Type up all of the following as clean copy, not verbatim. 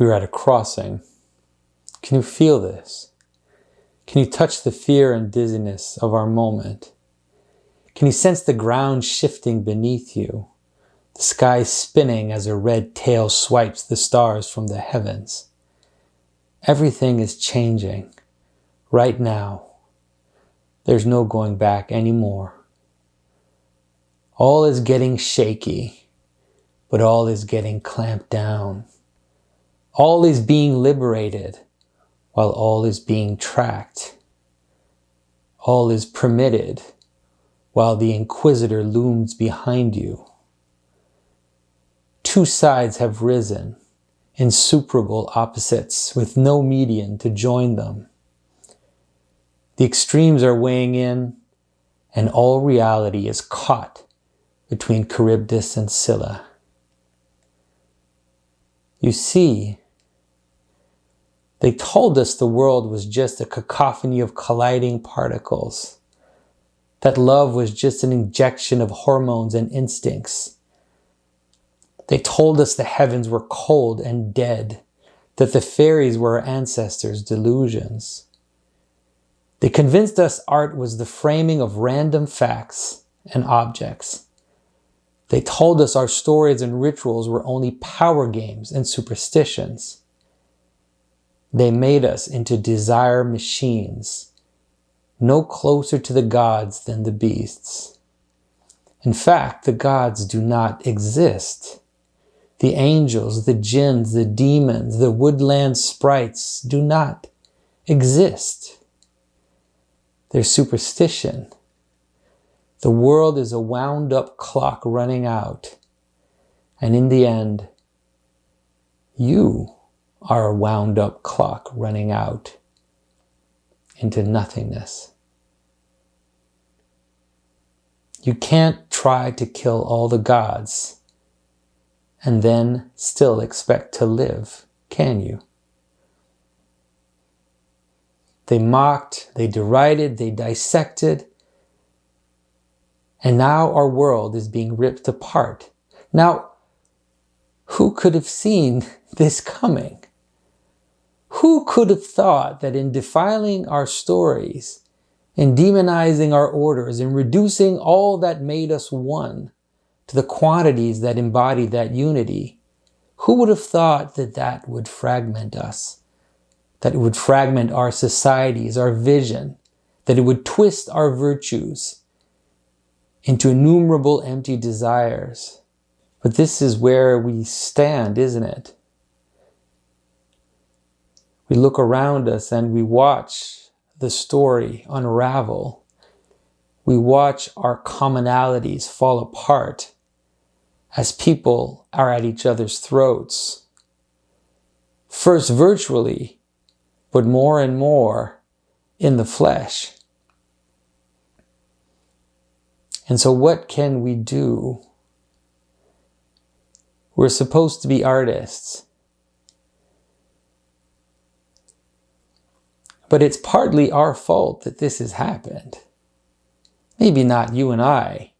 We are at a crossing. Can you feel this? Can you touch the fear and dizziness of our moment? Can you sense the ground shifting beneath you? The sky spinning as a red tail swipes the stars from the heavens. Everything is changing right now. There's no going back anymore. All is getting shaky, but all is getting clamped down. All is being liberated while all is being tracked. All is permitted while the Inquisitor looms behind you. Two sides have risen, insuperable opposites with no median to join them. The extremes are weighing in, and all reality is caught between Charybdis and Scylla. You see, they told us the world was just a cacophony of colliding particles, that love was just an injection of hormones and instincts. They told us the heavens were cold and dead, that the fairies were our ancestors' delusions. They convinced us art was the framing of random facts and objects. They told us our stories and rituals were only power games and superstitions. They made us into desire machines, no closer to the gods than the beasts. In fact, the gods do not exist. The angels, the jinns, the demons, the woodland sprites do not exist. They're superstition. The world is a wound-up clock running out. And in the end, you are a wound-up clock running out into nothingness. You can't try to kill all the gods and then still expect to live, can you? They mocked, they derided, they dissected, and now our world is being ripped apart. Now, who could have seen this coming? Who could have thought that in defiling our stories, in demonizing our orders, in reducing all that made us one to the quantities that embody that unity, who would have thought that that would fragment us, that it would fragment our societies, our vision, that it would twist our virtues into innumerable empty desires? But this is where we stand, isn't it? We look around us and we watch the story unravel. We watch our commonalities fall apart as people are at each other's throats. First virtually, but more and more in the flesh. And so what can we do? We're supposed to be artists. But it's partly our fault that this has happened. Maybe not you and I,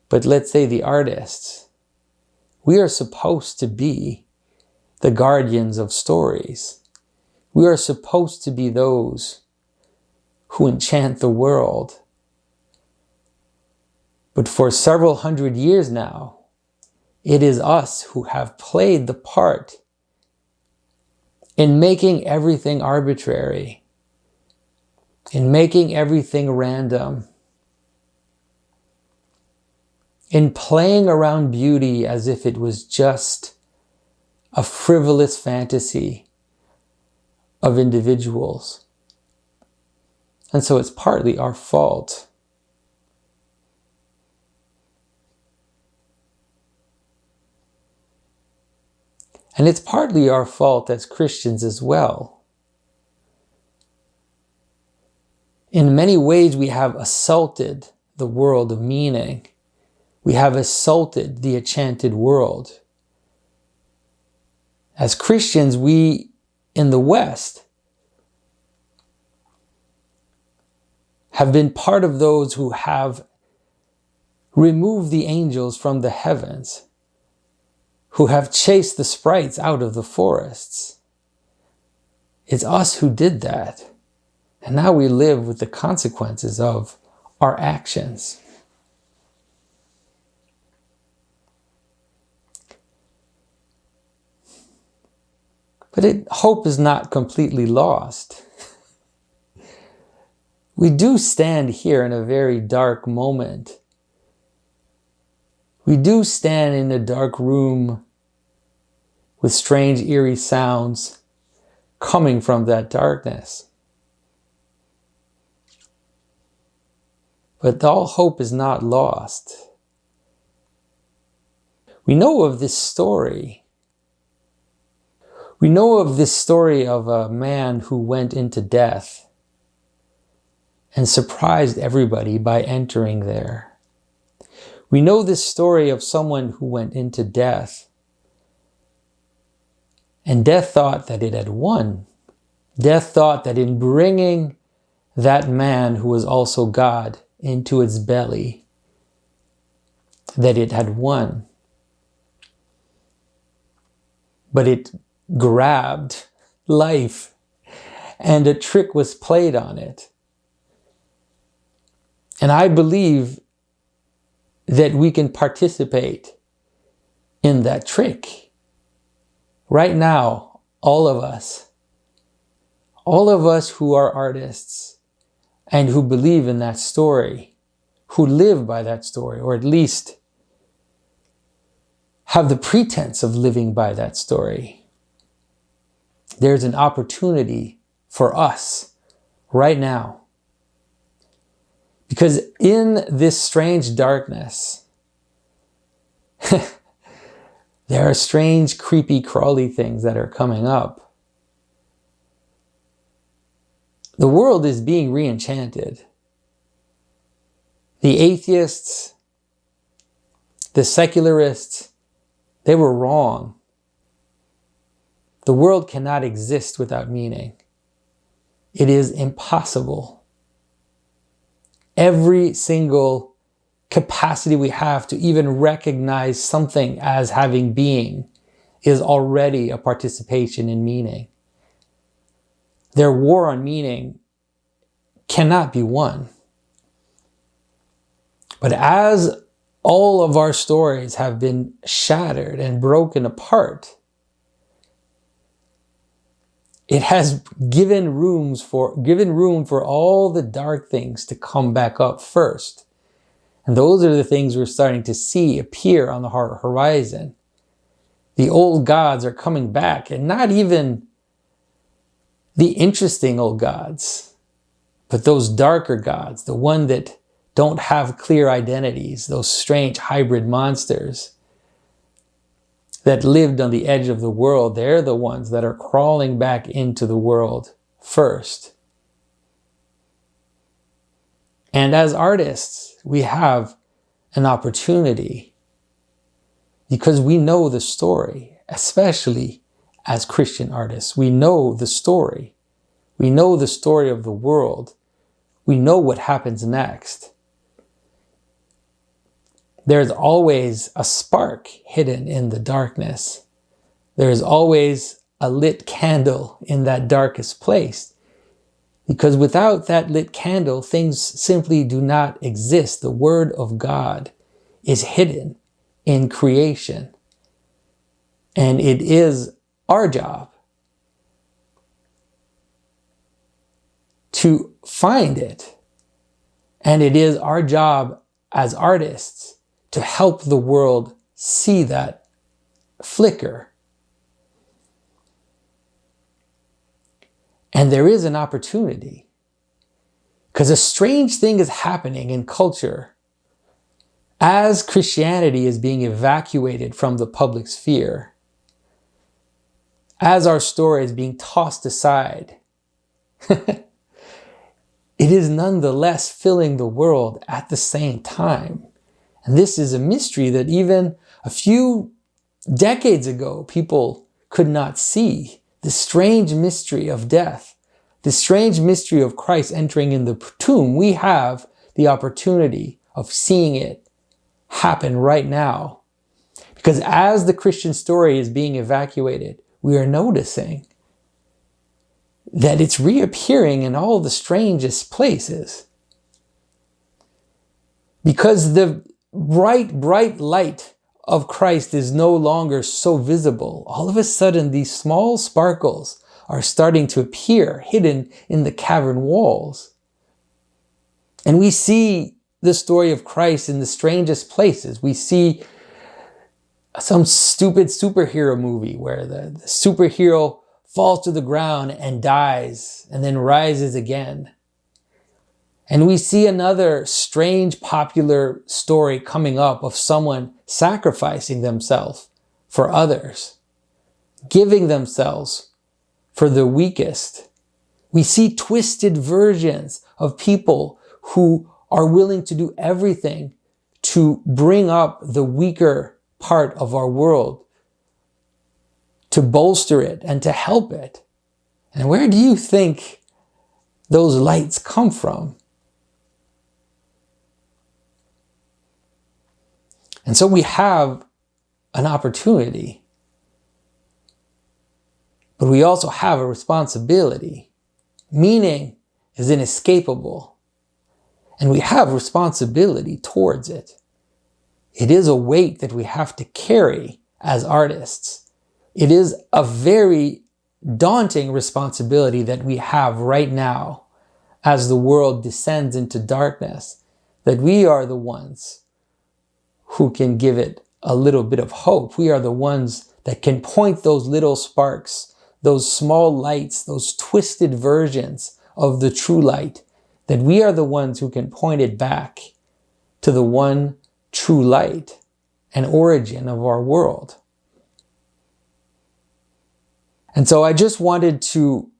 but let's say the artists. We are supposed to be the guardians of stories. We are supposed to be those who enchant the world. But for several hundred years now, it is us who have played the part in making everything arbitrary, in making everything random, in playing around beauty as if it was just a frivolous fantasy of individuals. And so it's partly our fault. And it's partly our fault as Christians as well. In many ways, we have assaulted the world of meaning. We have assaulted the enchanted world. As Christians, we in the West have been part of those who have removed the angels from the heavens, who have chased the sprites out of the forests. It's us who did that. And now we live with the consequences of our actions. But hope is not completely lost. We do stand here in a very dark moment. We do stand in a dark room with strange, eerie sounds coming from that darkness. But all hope is not lost. We know of this story. We know of this story of a man who went into death and surprised everybody by entering there. We know this story of someone who went into death, and death thought that it had won. Death thought that in bringing that man who was also God into its belly, that it had won. But it grabbed life, and a trick was played on it. And I believe that we can participate in that trick. Right now, all of us who are artists and who believe in that story, who live by that story, or at least have the pretense of living by that story, there's an opportunity for us right now. Because in this strange darkness, there are strange, creepy, crawly things that are coming up. The world is being re-enchanted. The atheists, the secularists, they were wrong. The world cannot exist without meaning. It is impossible. Every single capacity we have to even recognize something as having being is already a participation in meaning. Their war on meaning cannot be won. But as all of our stories have been shattered and broken apart, it has given room for all the dark things to come back up first. And those are the things we're starting to see appear on the horizon. The old gods are coming back, and not even the interesting old gods, but those darker gods, the one that don't have clear identities, those strange hybrid monsters that lived on the edge of the world. They're the ones that are crawling back into the world first. And as artists, we have an opportunity because we know the story, especially as Christian artists. We know the story. We know the story of the world. We know what happens next. There's always a spark hidden in the darkness. There's always a lit candle in that darkest place. Because without that lit candle, things simply do not exist. The Word of God is hidden in creation. And it is our job to find it. And it is our job as artists to help the world see that flicker. And there is an opportunity, because a strange thing is happening in culture as Christianity is being evacuated from the public sphere, as our story is being tossed aside. It is nonetheless filling the world at the same time. And this is a mystery that even a few decades ago, people could not see. The strange mystery of death, the strange mystery of Christ entering in the tomb. We have the opportunity of seeing it happen right now. Because as the Christian story is being evacuated, we are noticing that it's reappearing in all the strangest places. Because the bright light of Christ is no longer so visible. All of a sudden, these small sparkles are starting to appear hidden in the cavern walls. And we see the story of Christ in the strangest places. We see some stupid superhero movie where the superhero falls to the ground and dies and then rises again. And we see another strange popular story coming up of someone sacrificing themselves for others, giving themselves for the weakest. We see twisted versions of people who are willing to do everything to bring up the weaker part of our world, to bolster it and to help it. And where do you think those lights come from? And so we have an opportunity, but we also have a responsibility. Meaning is inescapable, and we have responsibility towards it. It is a weight that we have to carry as artists. It is a very daunting responsibility that we have right now as the world descends into darkness, that we are the ones who can give it a little bit of hope. We are the ones that can point those little sparks, those small lights, those twisted versions of the true light, that we are the ones who can point it back to the one true light and origin of our world. And so I just wanted to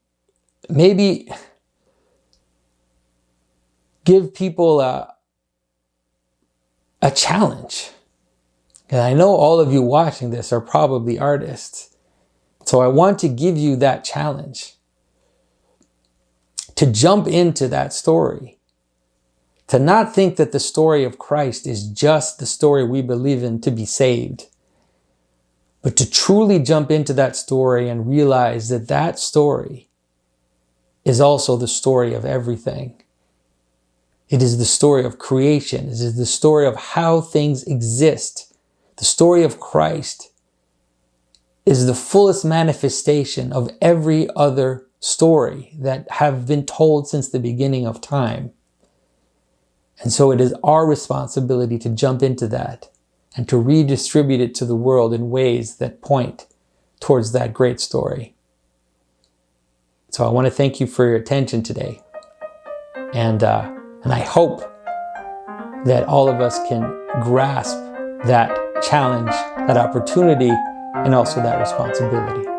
maybe give people a challenge. And I know all of you watching this are probably artists. So I want to give you that challenge to jump into that story, to not think that the story of Christ is just the story we believe in to be saved, but to truly jump into that story and realize that that story is also the story of everything. It is the story of creation. It is the story of how things exist. The story of Christ is the fullest manifestation of every other story that have been told since the beginning of time. And so it is our responsibility to jump into that and to redistribute it to the world in ways that point towards that great story. So I want to thank you for your attention today. And I hope that all of us can grasp that challenge, that opportunity, and also that responsibility.